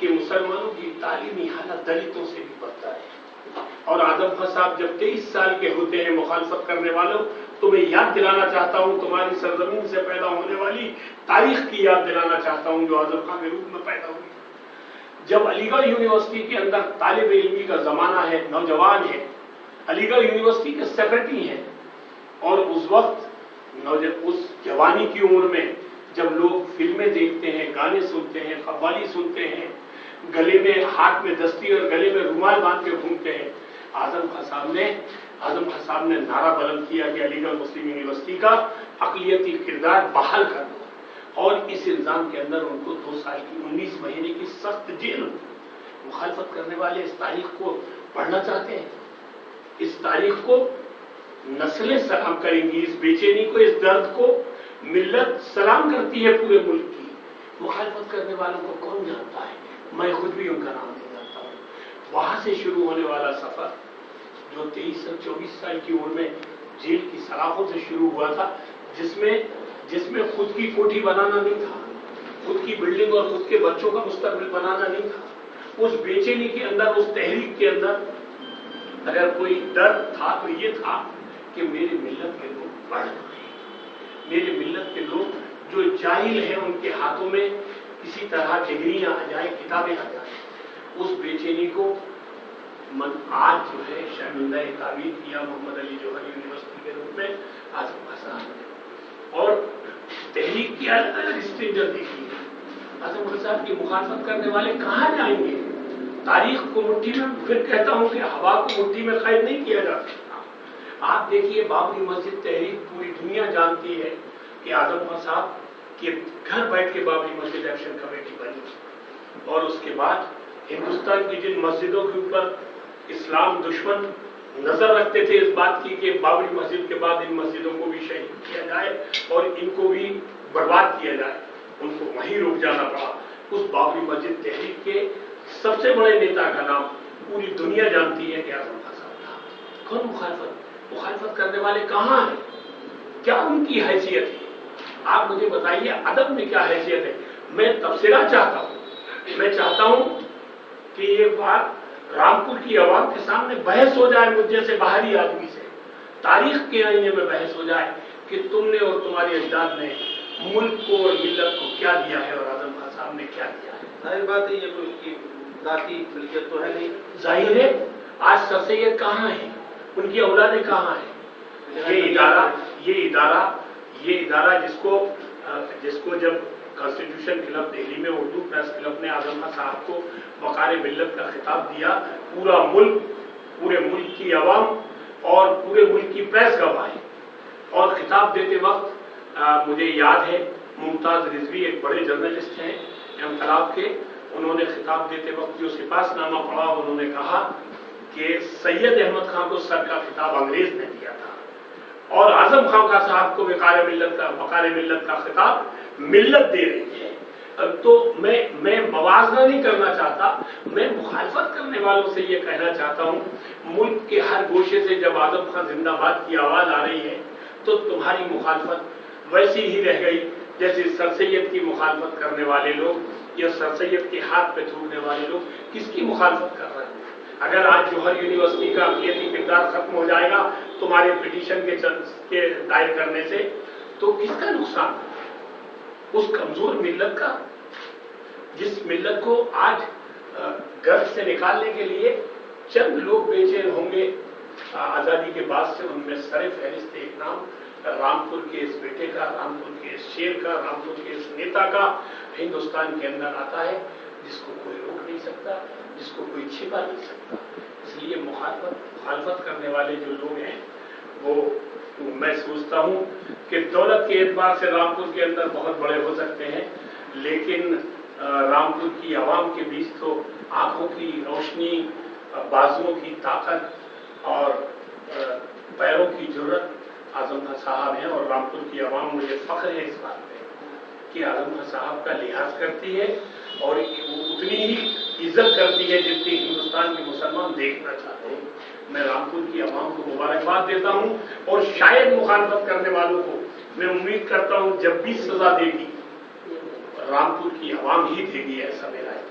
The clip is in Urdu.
کہ مسلمانوں کی تعلیمی حالت دلتوں سے بھی بدتر ہے. اور اعظم خان صاحب جب 23 سال کے ہوتے ہیں مخالفت کرنے والوں تو میں یاد دلانا چاہتا ہوں تمہاری سرزمین سے پیدا ہونے والی تاریخ کی یاد دلانا چاہتا ہوں جو اعظم خان کے روپ میں پیدا ہوئی. جب علی گڑھ یونیورسٹی کے اندر طالب علمی کا زمانہ ہے، نوجوان ہے، علی گڑھ یونیورسٹی کے سیکرٹری ہیں، اور اس وقت اس جوانی کی عمر میں جب لوگ فلمیں دیکھتے ہیں، گانے سنتے ہیں، قوالی سنتے ہیں، گلے میں ہاتھ میں دستی اور گلے میں رومال باندھ کے گھومتے ہیں، اعظم خان صاحب نے نعرہ بلند کیا کہ علی گڑھ مسلم یونیورسٹی کا اقلیتی کردار بحال کر دو، اور اس الزام کے اندر ان کو 2 سال کی 19 مہینے کی سخت جیل ہوئی. مخالفت کرنے والے اس تاریخ کو پڑھنا چاہتے ہیں، اس تاریخ کو نسلیں سلام کریں گی، اس بے چینی کو، اس درد کو ملت سلام کرتی ہے پورے ملک کی. مخالفت کرنے والوں کو کون جانتا ہے؟ میں خود بھی ان کا نام نہیں جانتا ہوں. وہاں سے شروع ہونے والا سفر جو 23 اور 24 سال کی عمر میں جیل کی سلاخوں سے شروع ہوا تھا، جس میں خود کی کوٹھی بنانا نہیں تھا، خود کی بلڈنگ اور خود کے بچوں کا مستقبل بنانا نہیں تھا، اس بے چینی کے اندر، اس تحریک کے اندر اگر کوئی درد تھا تو یہ تھا کہ میری ملت کے لوگ پڑھ جائیں، میری ملت کے لوگ جو جاہل ہیں ان کے ہاتھوں میں کسی طرح ڈگریاں آ جائیں، کتابیں آ جائیں. اس بے چینی کو آج جو ہے شرمندہ تعبیر کیا محمد علی جوہر یونیورسٹی کے روپ میں اعظم خان صاحب نے، اور تحریک کی الگ الگ اسٹیجر دیکھی ہے. اعظم خان صاحب کی مخالفت کرنے والے کہاں جائیں گے؟ تاریخ کو مٹھی میں، پھر کہتا ہوں کہ ہوا کو مٹھی میں قید نہیں کیا جا سکتا. آپ دیکھیے بابری مسجد تحریک پوری دنیا جانتی ہے کہ اعظم خان صاحب کے گھر بیٹھ کے بابری مسجد ایکشن کمیٹی بنی، اور اس کے بعد ہندوستان کی جن مسجدوں کے اوپر اسلام دشمن نظر رکھتے تھے اس بات کی کہ بابری مسجد کے بعد ان مسجدوں کو بھی شہید کیا جائے اور ان کو بھی برباد کیا جائے، ان کو وہیں رک جانا پڑا. اس بابری مسجد تحریک کے سب سے بڑے نیتا کا نام پوری دنیا جانتی ہے کہ اعظم خان صاحب تھا. کون مخالفت کرنے والے کہاں ہیں؟ کیا ان کی حیثیت ہے؟ آپ مجھے بتائیے ادب میں کیا حیثیت ہے؟ میں تبصرہ چاہتا ہوں، میں چاہتا ہوں کہ یہ بات رامپور کی عوام کے سامنے بحث ہو جائے، مجھ جیسے باہری آدمی سے تاریخ کے آئینے میں بحث ہو جائے کہ تم نے اور تمہارے اجداد نے ملک کو اور ملت کو کیا دیا ہے اور اعظم خان صاحب نے کیا دیا ہے. ظاہر بات ہے یہ کوئی ان کی ذاتی ملکیت تو ہے نہیں. ظاہر ہے آج سر سید کہاں ہیں، ان کی اولادیں کہاں ہیں؟ یہ ادارہ جس کو جب کانسٹیٹیوشن کلب دہلی میں اردو پریس کلب نے اعظم خان صاحب کو وقار ملت کا خطاب دیا، پورے ملک کی عوام اور پورے ملک کی پریس گواہ ہے. اور خطاب دیتے وقت مجھے یاد ہے ممتاز رضوی ایک بڑے جرنلسٹ ہیں انقلاب کے، انہوں نے خطاب دیتے وقت جو سپاس نامہ پڑھا انہوں نے کہا کہ سید احمد خان کو سر کا خطاب انگریز نے دیا تھا اور اعظم خان کا صاحب کو وقار ملت کا خطاب ملت دے رہی ہے. تو میں موازنہ نہیں کرنا چاہتا، میں مخالفت کرنے والوں سے یہ کہنا چاہتا ہوں ملک کے ہر گوشے سے جب اعظم خان زندہ باد کی آواز آ رہی ہے تو تمہاری مخالفت ویسی ہی رہ گئی جیسے سر سید کی مخالفت کرنے والے لوگ یا سر سید کے ہاتھ پہ تھوکنے والے لوگ کس کی مخالفت کر رہے ہیں. اگر آج جوہر یونیورسٹی کا اقلیتی کردار ختم ہو جائے گا تمہارے پٹیشن کے دائر کرنے سے تو کس کا نقصان ہوگا؟ اس کمزور ملت کا، جس ملت کو آج گرد سے نکالنے کے لیے چند لوگ بے چین ہوں گے آزادی کے بعد سے. ان میں سر فہرست ایک نام رامپور کے اس بیٹے کا، رامپور کے اس شیر کا، رامپور کے اس نیتا کا ہندوستان کے اندر آتا ہے جس کو کوئی روک نہیں سکتا، جس کو کوئی چھپا نہیں سکتا. اس لیے مخالفت کرنے والے جو لوگ ہیں وہ میں سوچتا ہوں کہ دولت کے اعتبار سے رامپور کے اندر بہت بڑے ہو سکتے ہیں، لیکن رامپور کی عوام کے بیچ تو آنکھوں کی روشنی، بازوؤں کی طاقت اور پیروں کی جرت اعظم خان صاحب ہیں. اور رامپور کی عوام مجھے فخر ہے اس بات پہ کہ اعظم خان صاحب کا لحاظ کرتی ہے اور وہ اتنی ہی عزت کرتی ہے جتنی ہندوستان کے مسلمان دیکھنا چاہتے ہیں. میں رامپور کی عوام کو مبارکباد دیتا ہوں اور شاید مخالفت کرنے والوں کو میں امید کرتا ہوں جب بھی سزا دے گی رامپور کی عوام ہی دے گی، ایسا میرا ہے.